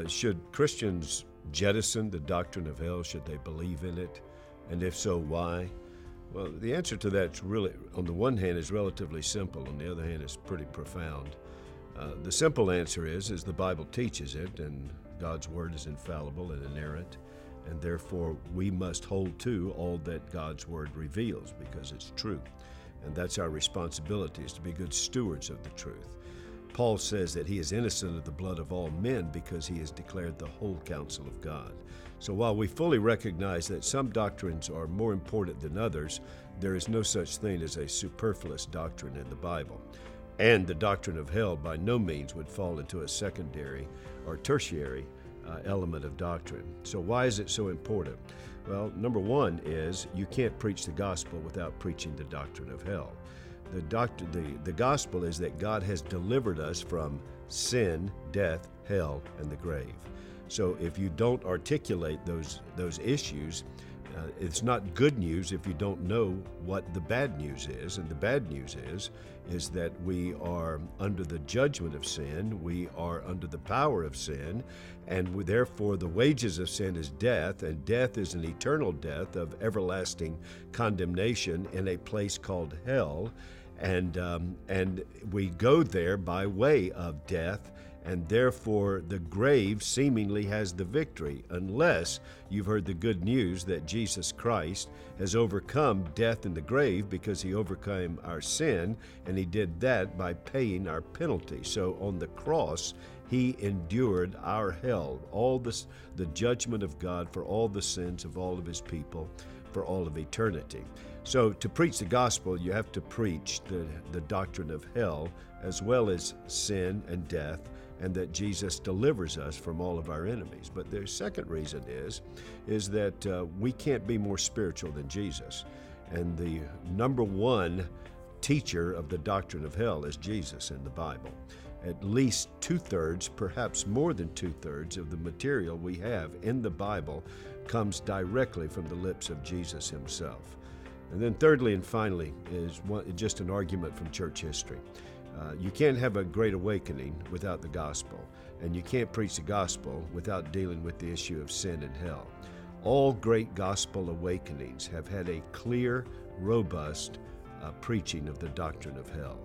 should Christians jettison the doctrine of hell? Should they believe in it? And if so, why? Well, the answer to that, really, on the one hand, is relatively simple. On the other hand, it's pretty profound. The simple answer is the Bible teaches it, and God's Word is infallible and inerrant, and therefore we must hold to all that God's Word reveals because it's true. And that's our responsibility, is to be good stewards of the truth. Paul says that he is innocent of the blood of all men because he has declared the whole counsel of God. So while we fully recognize that some doctrines are more important than others, there is no such thing as a superfluous doctrine in the Bible. And the doctrine of hell by no means would fall into a secondary or tertiary element of doctrine. So why is it so important? Well, number one is you can't preach the gospel without preaching the doctrine of hell. The gospel is that God has delivered us from sin, death, hell, and the grave. So if you don't articulate those issues, it's not good news if you don't know what the bad news is. And the bad news is that we are under the judgment of sin, we are under the power of sin, and therefore the wages of sin is death, and death is an eternal death of everlasting condemnation in a place called hell. And we go there by way of death, and therefore the grave seemingly has the victory, unless you've heard the good news that Jesus Christ has overcome death and the grave because he overcame our sin, and he did that by paying our penalty. So on the cross, he endured our hell, all the judgment of God for all the sins of all of his people for all of eternity. So to preach the gospel, you have to preach the doctrine of hell as well as sin and death, and that Jesus delivers us from all of our enemies. But the second reason is that we can't be more spiritual than Jesus. And the number one teacher of the doctrine of hell is Jesus in the Bible. At least 2/3, perhaps more than 2/3 of the material we have in the Bible comes directly from the lips of Jesus himself. And then thirdly and finally is just an argument from church history. You can't have a great awakening without the gospel, and you can't preach the gospel without dealing with the issue of sin and hell. All great gospel awakenings have had a clear, robust preaching of the doctrine of hell.